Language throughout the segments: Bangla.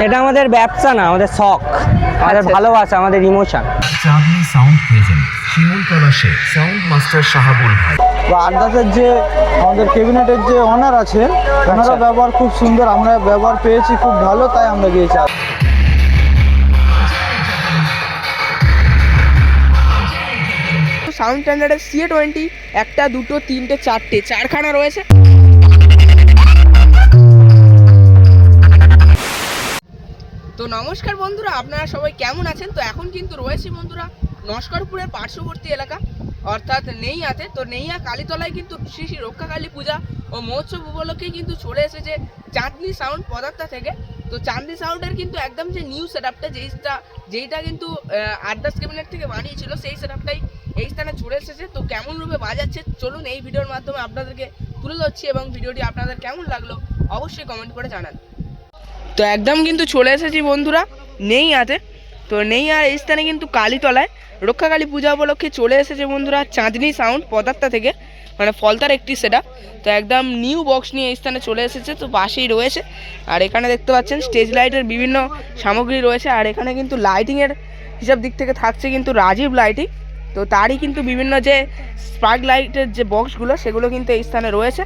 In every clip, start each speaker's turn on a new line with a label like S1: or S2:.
S1: এটা আমাদের ব্যবসা না, আমাদের শখ, আমাদের ভালোবাসা, আমাদের ইমোশন।
S2: চাঁদনি সাউন্ড প্রেজেন্ট শিমুল পলাশে সাউন্ড মাস্টার শাহাবুল ভাই।
S3: বা আরদাসের যে আমাদের ক্যাবিনেটের যে অনার আছে ওনারা ব্যবহার খুব সুন্দর, আমরা ব্যবহার পেয়েছি খুব ভালো, তাই আমরা গিয়েছি।
S4: সাউন্ড স্ট্যান্ডার্ডের CA20 একটা, দুটো, তিনটে, চারটে, চারখানা রয়েছে। তো নমস্কার বন্ধুরা, আপনারা সবাই কেমন আছেন? তো এখন কিন্তু রয়েছি বন্ধুরা নস্করপুরের পার্শ্ববর্তী এলাকা অর্থাৎ নেইয়াতে। তো নেইয়া কালীতলায় কিন্তু শ্রী শ্রী রক্ষাকালী পূজা ও মহোৎসব উপলক্ষে কিন্তু চলে এসেছে চাঁদনি সাউন্ড পদার্থা থেকে। তো চাঁদনি সাউন্ডের কিন্তু একদম যে নিউ সেটআপটা যেইটা কিন্তু আরদাস ক্যাবিনেট থেকে বানিয়েছিল, সেই সেটআপটাই এই স্থানে চলে এসেছে। তো কেমন রূপে বাজাচ্ছে চলুন এই ভিডিওর মাধ্যমে আপনাদেরকে তুলে ধরছি, এবং ভিডিওটি আপনাদের কেমন লাগলো অবশ্যই কমেন্ট করে জানান। তো একদম কিন্তু চলে এসেছি বন্ধুরা নেইয়াতে। তো নেইয়ার এই স্থানে কিন্তু কালীতলায় রক্ষাকালী পূজা উপলক্ষে চলে এসেছে বন্ধুরা চাঁদনি সাউন্ড পদার্থা থেকে, মানে ফলতার একটি সেটা। তো একদম নিউ বক্স নিয়ে এই স্থানে চলে এসেছে। তো পাশেই রয়েছে, আর এখানে দেখতে পাচ্ছেন স্টেজ লাইটের বিভিন্ন সামগ্রী রয়েছে। আর এখানে কিন্তু লাইটিংয়ের হিসাব দিক থেকে থাকছে কিন্তু রাজীব লাইটিং। তো তারই কিন্তু বিভিন্ন যে স্পার্ক লাইটের যে বক্সগুলো সেগুলো কিন্তু এই স্থানে রয়েছে।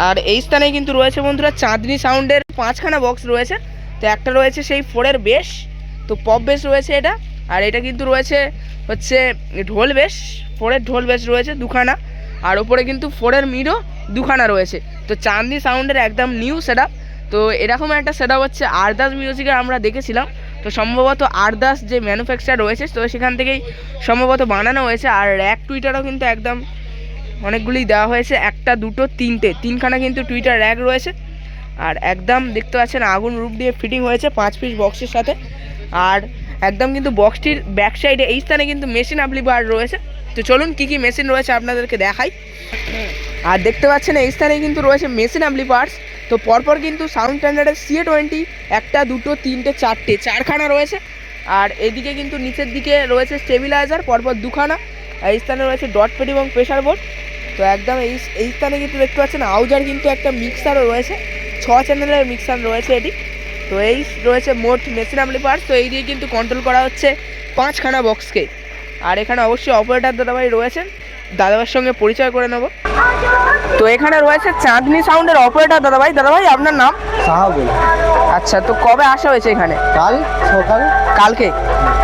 S4: আর এই স্থানে কিন্তু রয়েছে বন্ধুরা চাঁদনি সাউন্ডের 5খানা বক্স রয়েছে। তো একটা রয়েছে সেই 4-এর বেস, তো পপ বেস রয়েছে এটা। আর এটা কিন্তু রয়েছে হচ্ছে ঢোল বেস, 4-এর ঢোল বেস রয়েছে 2খানা। আর ওপরে কিন্তু 4-এর মিডও 2খানা রয়েছে। তো চাঁদনি সাউন্ডের একদম নিউ সেটআপ। তো এরকম একটা সেটআপ হচ্ছে আরদাস মিউজিকে আমরা দেখেছিলাম। তো সম্ভবত আরদাস যে ম্যানুফ্যাকচার রয়েছে তো সেখান থেকেই সম্ভবত বানানো হয়েছে। আর র্যাক টুইটারও কিন্তু একদম অনেকগুলি দেওয়া হয়েছে, একটা, দুটো, তিনখানা কিন্তু টুইটার র্যাক রয়েছে। আর একদম দেখতে পাচ্ছেন আগুন রূপ দিয়ে ফিটিং হয়েছে 5 পিস বক্সের সাথে। আর একদম কিন্তু বক্সটির ব্যাক সাইডে এই স্থানে কিন্তু মেশিন অ্যাম্পলিফায়ার রয়েছে। তো চলুন কী কী মেশিন রয়েছে আপনাদেরকে দেখাই। আর দেখতে পাচ্ছেন এই স্থানে কিন্তু রয়েছে মেশিন অ্যাম্পলিফায়ার্স। তো পরপর কিন্তু সাউন্ড স্ট্যান্ডার্ডের CA20 একটা, দুটো, তিনটে, চারটে, চারখানা রয়েছে। আর এদিকে কিন্তু নিচের দিকে রয়েছে স্টেবিলাইজার পরপর 2খানা। আর এই স্থানে রয়েছে ডট পেড এবং প্রেশার বোর্ড। তো একদম এই স্থানে কিন্তু দেখতে পাচ্ছেন আউজার কিন্তু একটা মিক্সারও রয়েছে, 6 চ্যানেলের মিক্সার রয়েছে এটি। তো এই রয়েছে মোট মেশিন অ্যাম্পলিফায়ার। তো এই দিয়ে কিন্তু কন্ট্রোল করা হচ্ছে 5খানা বক্সকে। আর এখানে অবশ্যই অপারেটর দাদাভাই রয়েছেন, দাদাভাইয়ের সঙ্গে পরিচয় করে নেব। তো এখানে রয়েছে চাঁদনি সাউন্ডের অপারেটর দাদাভাই আপনার নাম?
S3: শাহাবুল।
S4: আচ্ছা, তো কবে আসা হয়েছে এখানে?
S3: কাল সকাল।
S4: কালকে?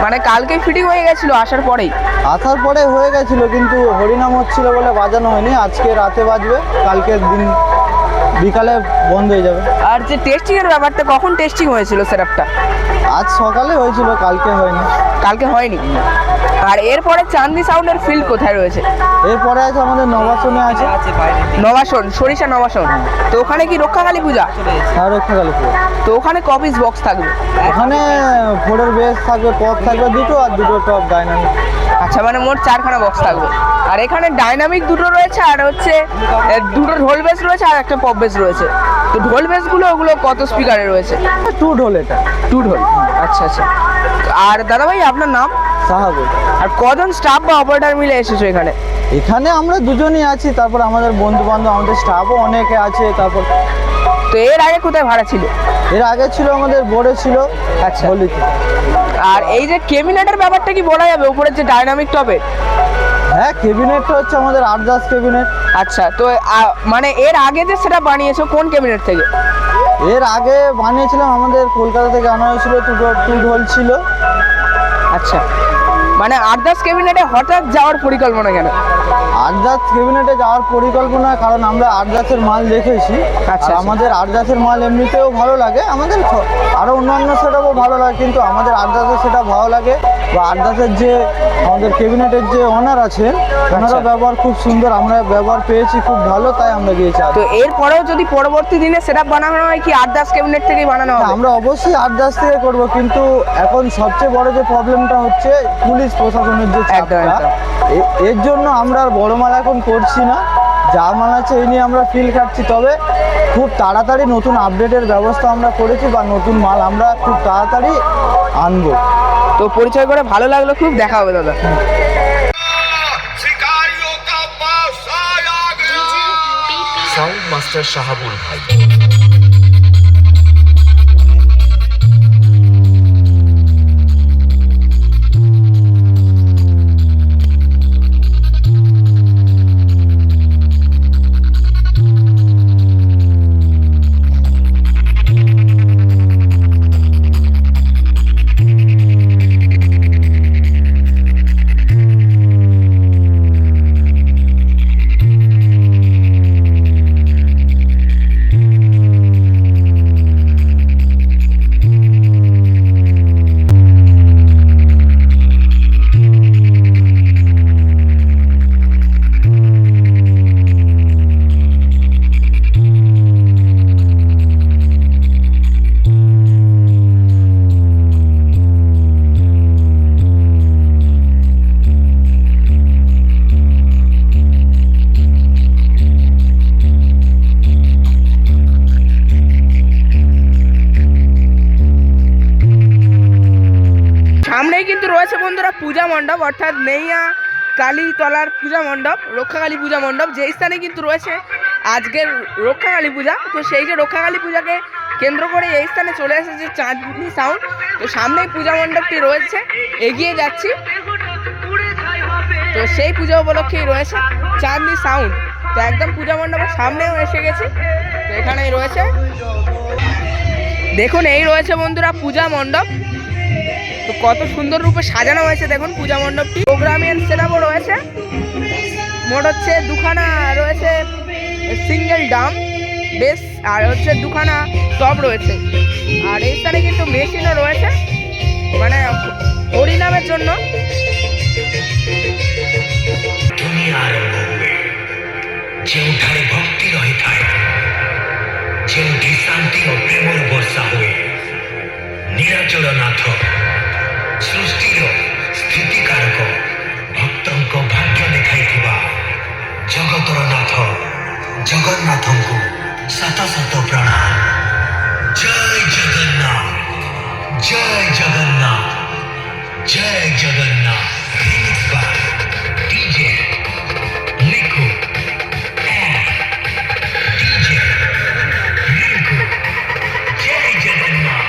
S4: মানে কালকে ফিটিং হয়ে গেছিলো আসার পরেই?
S3: আসার পরে হয়ে গেছিলো, কিন্তু হরিনাম হচ্ছিল বলে বাজানো হয়নি। আজকে রাতে বাজবে, কালকের দিন বিকালে বন্ধ হয়ে যাবে।
S4: আর যে টেস্টিংয়ের ব্যাপারটা, কখন টেস্টিং হয়েছিল সেটআপটা?
S3: আজ সকালে হয়েছিল, কালকে হয়নি।
S4: কালকে হয়নি। আর এরপরে চাঁদনি সাউন্ডের ফিল্ড কোথায় রয়েছে?
S3: এরপরে আছে আমাদের নবাসনে আছে।
S4: নবাসন, সরিষা নবাসন। তো ওখানে কি রক্ষাকালী পূজা?
S3: হ্যাঁ, রক্ষাকালী পূজা।
S4: তো ওখানে ক পিস বক্স থাকবে?
S3: ওখানে 4-এর বেস থাকবে, পপ থাকবে 2টো, আর 2টো টপ ডাইনামিক।
S4: আচ্ছা, মানে মোট 4খানা বক্স থাকবে। আর এখানে ডাইনামিক 2টো রয়েছে, আর হচ্ছে 2টো ঢোল বেস রয়েছে, আর একটা পপ বেস রয়েছে। তো ঢোল বেসগুলো ওগুলো কত স্পিকারে রয়েছে?
S3: 2 ঢোল, এটা
S4: 2 ঢোল। আচ্ছা আচ্ছা। আর দাদাভাই আপনার নাম?
S3: শাহাবুল।
S4: আর কজন স্টাফ বা অপারেটর মিলে এসেছো এখানে?
S3: এখানে আমরা দুজনই আছি, তারপর আমাদের বন্ধু বান্ধব, আমাদের স্টাফও অনেকে আছে। তারপর
S4: তো এর আগে কোথায় ভাড়া ছিল?
S3: এর আগে ছিল আমাদের বোর্ডে ছিল।
S4: আচ্ছা।
S3: হলিতে।
S4: আর এই যে ক্যাবিনেটের ব্যাপারটা কি বলা যাবে উপরে যে ডাইনামিক টপে?
S3: হ্যাঁ, ক্যাবিনেটটা হচ্ছে আমাদের আরদাস ক্যাবিনেট।
S4: আচ্ছা, তো মানে এর আগে যে সেটা বানিয়েছো কোন ক্যাবিনেট থেকে?
S3: এর আগে বানিয়েছিলাম আমাদের কলকাতা থেকে আনা হয়েছিল, 2 ঢোল ছিল।
S4: আচ্ছা, মানে আরদাস ক্যাবিনেটে হঠাৎ যাওয়ার পরিকল্পনা কেন?
S3: আরদাস ক্যাবিনেটে যাওয়ার পরিকল্পনা কারণ আমরা আরদাসের মাল দেখেছি।
S4: আচ্ছা।
S3: আমাদের আরদাসের মাল এমনিতেও ভালো লাগে, আমাদের আরও অন্যান্য সেটআপও ভালো লাগে, কিন্তু আমাদের আরদাসের সেটা ভালো লাগে। বা আরদাসের যে আমাদের ক্যাবিনেটের যে অনার আছে ওনারা ব্যবহার খুব সুন্দর, আমরা ব্যবহার পেয়েছি খুব ভালো, তাই আমরা গিয়েছি।
S4: তো এরপরেও যদি পরবর্তী দিনে সেটআপ বানানো হয় কি আরদাস ক্যাবিনেট থেকেই বানানো হবে?
S3: আমরা অবশ্যই আরদাস থেকে করব, কিন্তু এখন সবচেয়ে বড় যে প্রবলেমটা হচ্ছে পুলিশ প্রশাসনের যে চাপটা, এর জন্য আমরা আর বড় মাল এখন করছি না। যা মাল আছে এই নিয়ে আমরা ফিল খাচ্ছি। তবে খুব তাড়াতাড়ি নতুন আপডেটের ব্যবস্থা আমরা করেছি, বা নতুন মাল আমরা খুব তাড়াতাড়ি আনবো।
S4: তো পরিচয় করে ভালো লাগলো খুব, দেখা হবে দাদা।
S2: সাউন্ড মাস্টার শাহাবুল ভাই।
S4: কিন্তু রয়েছে বন্ধুরা পূজা মণ্ডপ, অর্থাৎ নেইয়া কালীতলার পূজা মণ্ডপ, রক্ষাকালী পূজা মণ্ডপ, যেই স্থানে কিন্তু রয়েছে আজকের রক্ষাকালী পূজা। তো সেই যে রক্ষাকালী পূজাকে কেন্দ্র করে এই স্থানে চলে এসেছে চাঁদনি সাউন্ড। তো সামনেই পূজা মণ্ডপটি রয়েছে, এগিয়ে যাচ্ছি। তো সেই পূজা উপলক্ষেই রয়েছে চাঁদনি সাউন্ড। তো একদম পূজা মণ্ডপের সামনেও এসে গেছি। তো এখানেই রয়েছে, দেখুন এই রয়েছে বন্ধুরা পূজা মণ্ডপ। তো কত সুন্দর রূপে সাজানো হয়েছে দেখুন পূজা মণ্ডপটি। প্রোগ্রামের সেটআপও রয়েছে, মোট হচ্ছে দুখানা রয়েছে সিঙ্গেল ডাম বেস, আর হচ্ছে দুখানা টপ রয়েছে। আর এই স্থানে কিন্তু মেশিনও রয়েছে, মানে হরিনামের জন্য।
S5: ଯେଉଁଠାରେ ଭକ୍ତି ରହିଥାଏ, ଯେଉଁଠି ଶାନ୍ତି ଓ ପ୍ରେମର ବର୍ଷା ହୁଏ, ନିରାଚଳ ନାଥ ସୃଷ୍ଟିର ସ୍ଥିତିକାରକ ଭକ୍ତଙ୍କ ଭାଗ୍ୟ ଦେଖାଇଥିବା ଜଗତର ନାଥ ଜଗନ୍ନାଥଙ୍କୁ ଶତ ଶତ ପ୍ରଣାମ। ଜୟ ଜଗନ୍ନାଥ, ଜୟ ଜଗନ୍ନାଥ, ଜୟ Jagannath. DJ Liku and DJ Liku, Jai Jagannath।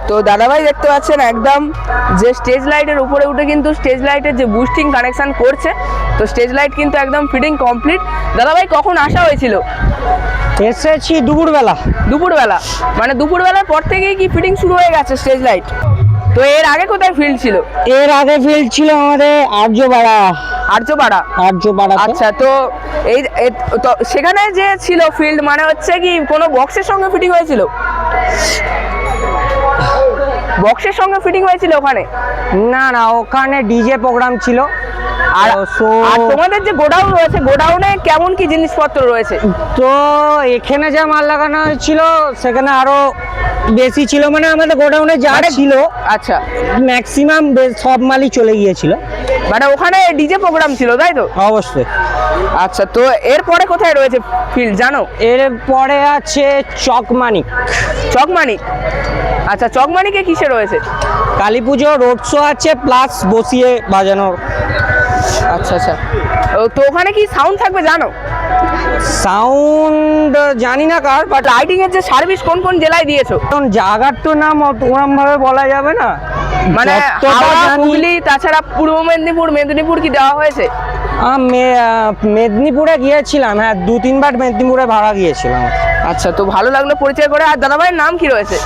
S4: তো দাদাভাই দেখতে পাচ্ছেন একদম যে স্টেজ লাইটের উপরে উঠে কিন্তু স্টেজ লাইটের যে বুস্টিং কানেকশন করছে। তো স্টেজ লাইট কিন্তু একদম ফিটিং কমপ্লিট। দাদাভাই কখন আসা হয়েছিল?
S1: এসেছি দুপুরবেলা।
S4: দুপুরবেলা, মানে দুপুরবেলার পর থেকেই কি ফিটিং শুরু হয়ে গেছে স্টেজ লাইট? তো এর আগে কোথায় ফিল্ড ছিল?
S1: এর আগে ফিল্ড ছিল আমাদের আর্যপাড়া।
S4: আর্যপাড়া, আচ্ছা। তো এই তো সেখানে যে ছিল ফিল্ড, মানে হচ্ছে কি কোনো বক্সের সঙ্গে ফিটিং হয়েছিল? বক্সের সঙ্গে ফিটিং হয়েছিল ওখানে?
S1: না না, ওখানে ডিজে প্রোগ্রাম ছিল।
S4: আর তোমাদের যে গোডাউন রয়েছে, গোডাউনে কেমন কি জিনিসপত্র রয়েছে?
S1: তো এখানে যা মাল লাগানো হয়েছিল সেখানে আরো বেশি ছিল, মানে আমাদের গোডাউনে যা ছিল
S4: আচ্ছা
S1: ম্যাক্সিমাম সব মালই চলে গিয়েছিল।
S4: মানে ওখানে ডিজে প্রোগ্রাম ছিল, তাই তো?
S1: অবশ্যই।
S4: আচ্ছা, তো এরপরে কোথায় রয়েছে ফিল্ড জানো?
S1: এরপরে আছে চকমানিক।
S4: আচ্ছা, চকমানিকে কিসে রয়েছে?
S1: কালী পুজো রোড শো আছে, প্লাস বসিয়ে বাজানোর।
S4: আচ্ছা, তো ওখানে কি সাউন্ড থাকবে জানো?
S1: সাউন্ড জানি না কার, বাট
S4: লাইটিং এর যে সার্ভিস কোন কোন জেলায় দিয়েছো?
S1: কারণ জায়গার তো নাম ওরকম ভাবে বলা যাবে না,
S4: মানে হুগলি, তাছাড়া পূর্ব মেদিনীপুর কি দেওয়া হয়েছে?
S1: মেদিনীপুরে গিয়েছিলাম, হ্যাঁ 2-3 বার মেদিনীপুরে ভাড়া গিয়েছিলাম।
S4: আচ্ছা, তো ভালো লাগলো পরিচয় করে। আর দাদাভাইয়ের নাম কি রয়েছে?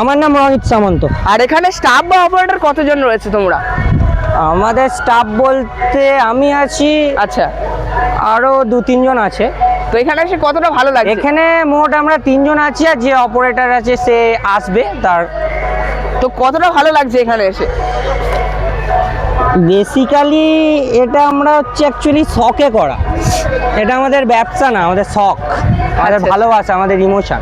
S1: আমার নাম রোহিত সামন্ত।
S4: আর এখানে স্টাফ বা অপারেটর কতজন রয়েছে তোমরা?
S1: আমাদের স্টাফ বলতে আমি আছি,
S4: আচ্ছা,
S1: আরো 2-3 জন আছে।
S4: তো এখানে এসে কতটা ভালো লাগে?
S1: এখানে মোট আমরা 3 জন আছি, আর যে অপারেটর আছে সে আসবে তার।
S4: তো কতটা ভালো লাগছে এখানে এসে?
S1: বেসিক্যালি এটা আমরা হচ্ছে অ্যাকচুয়ালি শখে করা, এটা আমাদের ব্যবসা না, আমাদের শখ, আমাদের ভালোবাসা, আমাদের ইমোশন।